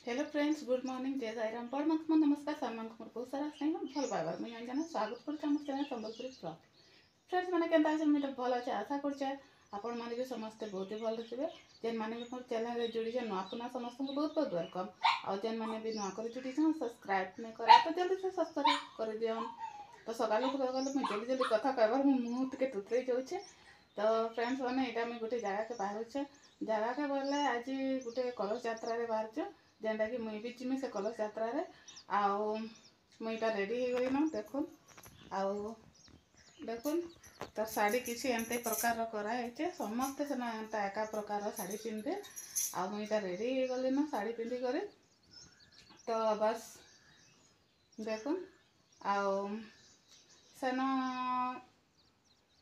Hello friends, good morning, जय साईराम, बड़ month नमस्कार सम्मान को बहुत सारा स्नेह भल पाइबार मुझे जाना स्वागत कर चैनल संबलपुरी ब्लॉग। फ्रेंड्स मैंने केनता अच्छे मुझे भल अच्छे आशा करछे आपण माने भी समस्त बहुत ही भल थे। जेन माने भी मोर चैनल रे जुड़ी जे नुआ पुना समस्त को बहुत बहुत वेलकम। और जेन माने भी नुआ कर जुड़ी छन सब्सक्राइब नहीं करा तो जल्दी से सब्सक्राइब कर दियन। तो सकाल को गले मुझे जल्दी जल्दी कथा कहबार मुंह टिके तुतरे जाउछे। तो फ्रेंड्स मैंने यहाँ मुझे गोटे जगह के बाहर जगह के बोले आज गोटे कलश यात्रा रे बाहर जेनटा कि मुई भी जिमी से कलश यात्रा रे आउ मुईटा रेडी हो गई न देखुन आउ देखुन तो शाड़ी किसी एमते प्रकार कराई समस्ते से एंता एका प्रकार शाड़ी पिंधे आ मुईटा रेडी हो गली न शाड़ी पिंधि कर तो बस देखुन आउ सेन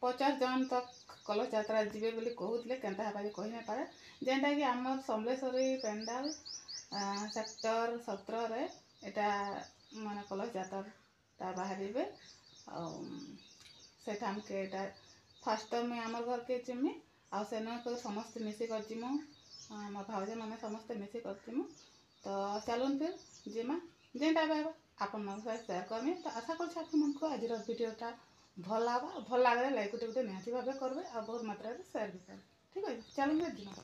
50 जन तक कलश यात्रा जीवे बोली कहूले केनता हेबा कही नहीं पारे जेनटा कि आम समलेश्वरी पेंडाल सेक्टर 17 रे एटा माने कलश यात्रा बाहर सेठा हमके एटा फास्ट मुझे आम घर के जिमी आ समस्त मिसिक जिमु मो भाउज मैंने समस्त मिसिक जिमु। तो चलुन फिर जिमा जेनटा भी आपण मन शेयर करमी। तो आशा कर आज भिडियोटा भल लगा भल लगे लाइक गोटे निहाती भाव करेंगे आ बहुत मात्रा शेयर भी करेंगे। ठीक है, चलुन फिर जिमा।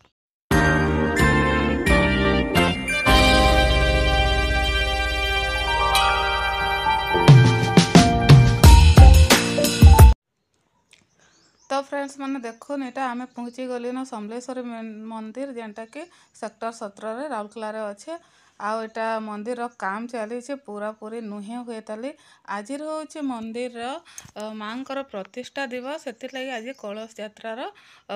तो फ्रेंड्स मैंने देखुन यहाँ आम पहुँची गली न समलेश्वरी मंदिर जेनटा कि सेक्टर 17 रे राउरकेला रे अच्छे आउ एटा मंदिर काम चली पूरा पूरी नुहे हुए ताली आज हूँ मंदिर माँ प्रतिष्ठा दिवस से आज कलश यात्रार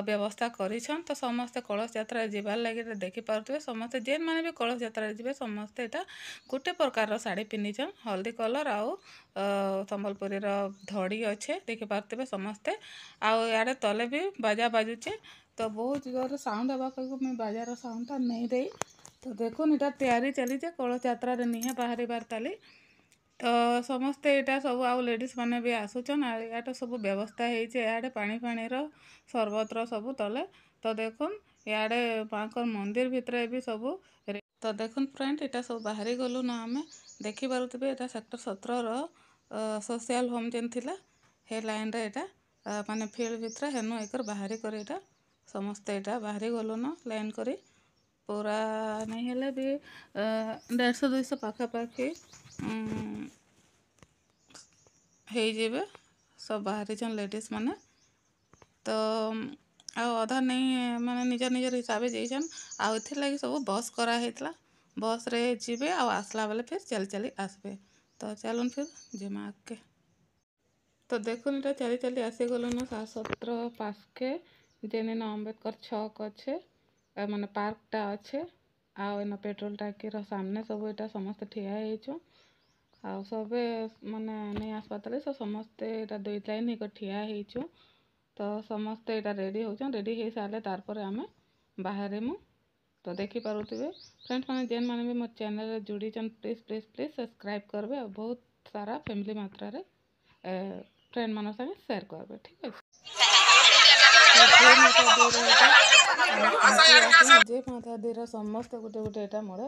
व्यवस्था करिछन। तो समस्ते कलश यात्रा जीवार लगे देखी पारे समस्ते जेन मैंने भी कलश यात्रा जी समस्ते यहाँ गोटे प्रकार शाड़ी पिंधिछन हल्दी कलर आउ संबलपुरी धड़ी अच्छे देखी पारे समस्ते आउ यारे तले भी बाजा बाजुचे। तो बहुत जोर साउंड हवा मुझे बाजार साउंडटा नहीं दे। तो देखुन इटा तैयारी चली कलश यात्रा निहे बाहर बार ताली तो समस्ते यहाँ सब आउ लेडीज मैंने भी आसुचन यहाँ सब व्यवस्था होड़े पानी फाणीर सरबतर सब तले। तो देखुन इे माँ मंदिर भितर भी सब तो देखुन फ्रेंड यहाँ सब बाहरी गलु न आम देखी पारे यहाँ सेक्टर 17 सोशल होम जेन थिला हे लाइन रे यहाँ माने फील्ड भितर हेनु एकर बाहरी कर यहाँ समस्ते यहाँ बाहरी गलु न लाइन करी पूरा नहीं हेले भी 150-200 पाखापाखि हो सब बाहरी जन लेडीज माने। तो अधा नहीं माने निज निजर हिसाब से जाइछन आउ इथिर लगी सब बस कराइला बस रे जीवे आसला बेले फिर चली चली आसबे। तो चलुन फिर जिमा आगे। तो देखुन इटा चली चली आसी गलु न 7-17 पास के जेने न अम्बेडकर छक अच्छे माने पार्कटा अच्छे आउ पेट्रोल टाकी सामने सब यहाँ समस्त ठिया हो सबे माने नहीं आसपा ताले समस्ते यहाँ 2 लाइन ही ठिया हो। तो समस्ते यहाँ रेडी होचन रेडी हो सारे तार आम बाहर मु। तो देखी पारुथिबे फ्रेंड्स मैंने जेन मैंने भी मो चैनल जुड़ी प्लीज प्लीज प्लीज सब्सक्राइब करबे और बहुत सारा फैमिली मात्रा रे फ्रेंड मान संगे शेयर करबे। ठीक है, जे माता दीर समस्त गोटे गोटे यहाँ मोड़े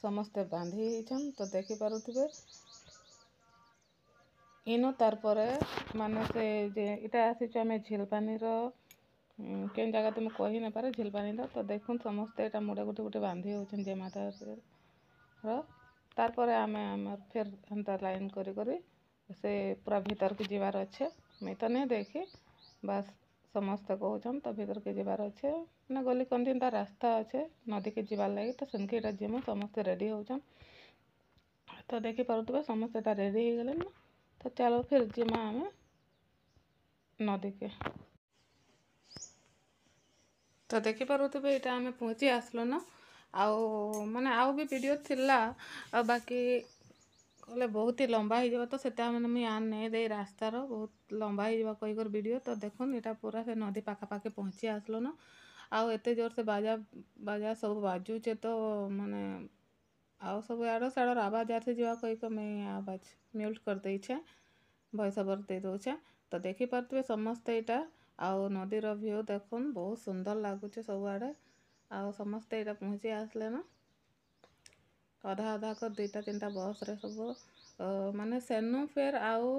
समस्ते बांधी छन। तो देखी पारुथिबे इनो तार परे माने से जे इटा आसी आम झिलपानी केन जगह तो मुझे कही नहीं पारे झिलपानी। तो देखुन समस्ते यहाँ मोड़े गोटे गोटे बांधी होचन जे माता तार आम आम फिर एंता लाइन करी करी से पूरा भीतर के जीवार अच्छे मैं तो नहीं देखी बस समस्ते कहन। तो भीतर के जीवार अच्छे ना गली कंदी रास्ता अच्छे नदी के जीवार लगे तो सेनके इटा जीमु समस्ते रेडी होचन। तो देखी पारुथिबे समस्ते इटा रेडी हो गले ना। तो चलो फिर जिमा आम नदी के। तो देखी पारुथिबे इटा आम पहुँची आसलो ना आउ माने आउ भी वीडियो थिला बाकी कहले बहुत ही लंबा हो तो सेटा मैंने मुझे आन नहीं दे रास्तार बहुत लंबा हो कहीकर वीडियो। तो देखुन यहाँ पूरा से नदी पाखापाखि पहुँची आसलो ना आउ एते जोर से बाजा बाजा सब बाजुचे। तो माने आउ सब यार साड़र आवाज आसे जा कहीक मैं आवाज म्यूट कर देछे वॉइस ओवर दे दौचे। तो देखी पारे समस्ते यहाँ आउ नदीर व्यू देखुन बहुत सुंदर लगुच सब आड़े आउ समस्ते यहाँ पहुँची आसले ना। ଅଧା ଅଧା କରି ଦୁଇଟା ତିନିଟା ବସ୍ରେ ସବୁ ମାନେ ସେନୁ ଫେର୍ ଆଉ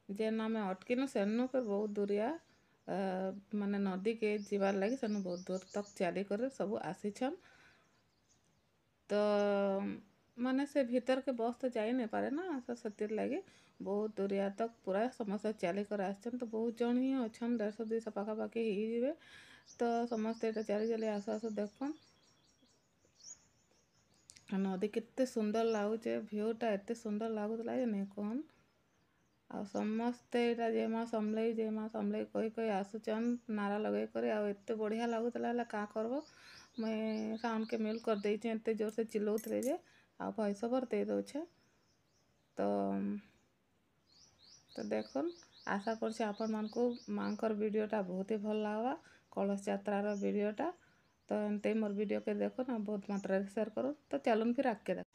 ଯେନ୍ ଆମେ ଅଟକିନୁ ସେନୁ ଫେର୍ ବହୁତ ଦୂରିଆ ମାନେ ନଦୀକେ ଯିବାର୍ ଲାଗି ସେନୁ ବହୁତ ଦୂର ତକ୍ ଚାଲିକରି ସବୁ ଆସିଛନ୍। ତ ମାନେ ସେ ଭିତରକେ ବସ୍ ତ ଯାଇ ନାଇଁ ପାରେ ନା, ତ ସେଥିର୍ ଲାଗି ବହୁତ ଦୂରିଆ ତକ୍ ପୁରା ସମସ୍ତେ ଚାଲିକରି ଆସିଛନ୍। ତ ବହୁତ ଜଣ ହିଁ ଅଛନ୍, 150-200 ପାଖାପାଖି ହେଇଯିବେ। ତ ସମସ୍ତେ ଏଇଟା ଚାଲି ଚାଲି ଆସୁ ଆସୁ ଦେଖନ୍ ନଦୀ କେତେ ସୁନ୍ଦର ଲାଗୁଛେ, ଭିଉଟା ଏତେ ସୁନ୍ଦର ଲାଗୁଥିଲା ଯେ ନାଇଁ କହନ୍। ଆଉ ସମସ୍ତେ ଏଇଟା ଜୟ ମା ସମଲେଇ ଜୟ ମା ସମଲେଇ କହି କହି ଆସୁଛନ୍ ନାରା ଲଗେଇ କରି। ଆଉ ଏତେ ବଢ଼ିଆ ଲାଗୁଥିଲା, ହେଲେ କାଁ କରବ ମୁଇଁ ସାଉଣ୍ଡକେ ମ୍ୟୁଟ୍ କରିଦେଇଛେ, ଏତେ ଜୋରସେ ଚିଲଉଥିଲେ ଯେ। ଆଉ ଭଏସ୍ ଓଭର୍ ଦେଇ ଦଉଛେ। ତ ଦେଖୁନ୍, ଆଶା କରୁଛି ଆପଣମାନଙ୍କୁ ମାଙ୍କର ଭିଡ଼ିଓଟା ବହୁତ ହି ଭଲ ଲାଗ୍ବା, କଳସ ଯାତ୍ରାର ଭିଡ଼ିଓଟା। ତ ଏମିତି ମୋର୍ ଭିଡ଼ିଓକେ ଦେଖୁନ୍ ଆଉ ବହୁତ ମାତ୍ରାରେ ସେୟାର କରୁନ୍। ତ ଚାଲୁନ୍ ଫିର୍ ଆଗ୍କେ ଦେଖ।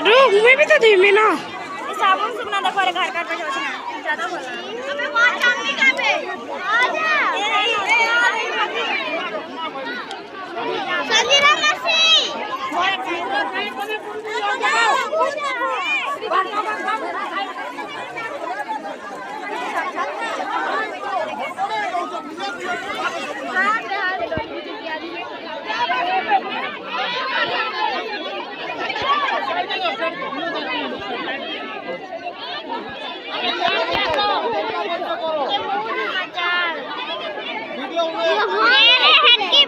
रुक मैं भी तो धीमी ना साबुन सुखना देखो रे घर का पे ना ज्यादा बोला अबे बहुत चांदी का पे आजा संजीरा मसी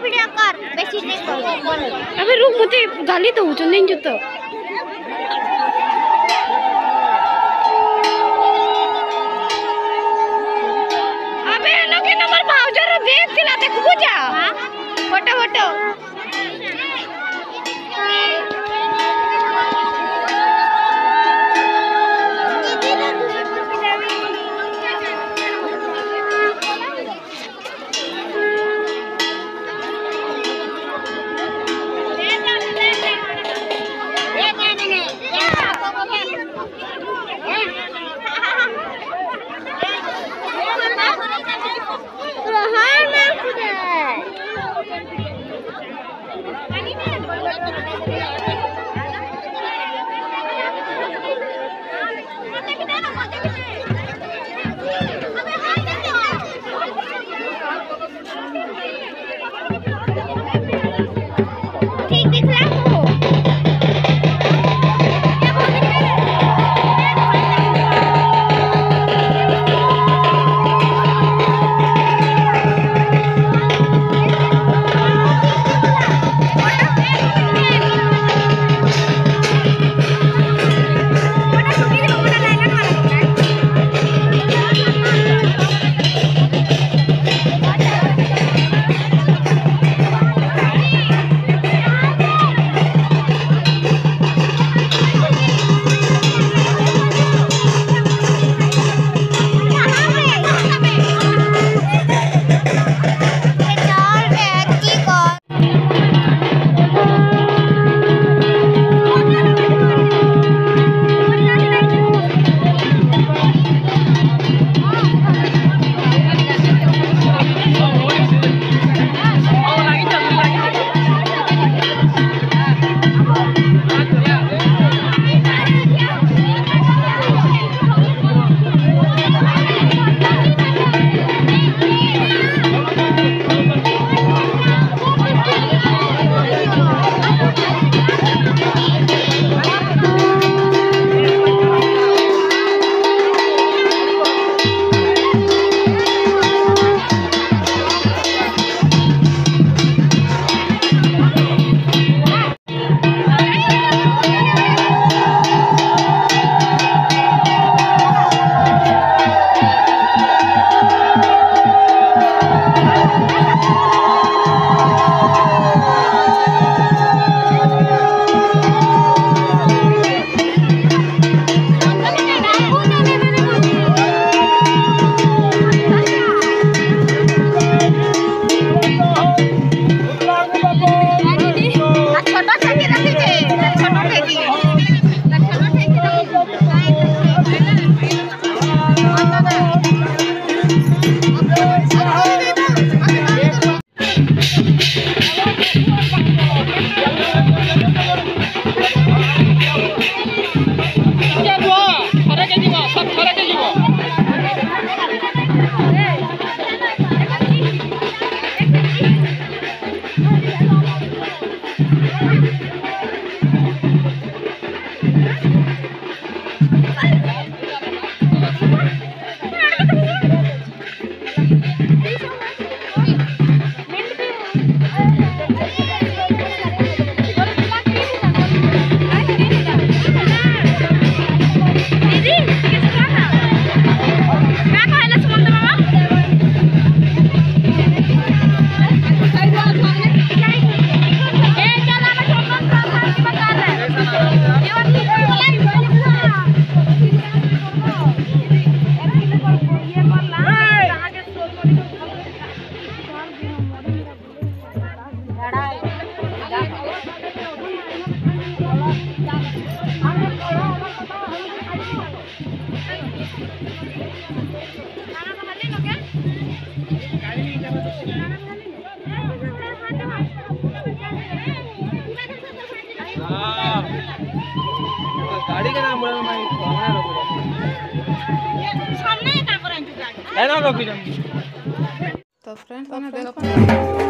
वीडियो कर बेसी नहीं कर अबे रुक मते गाली तो उचन नहीं जतो अबे नो के नंबर भाउजर देख दिला देखबु जा फोटो फोटो ठीक दिख रहा हो गाड़ी का नाम बोला मैं सामने रोक सामने का करें गाड़ी है ना रोक तो फ्रेंड्स मैंने देखो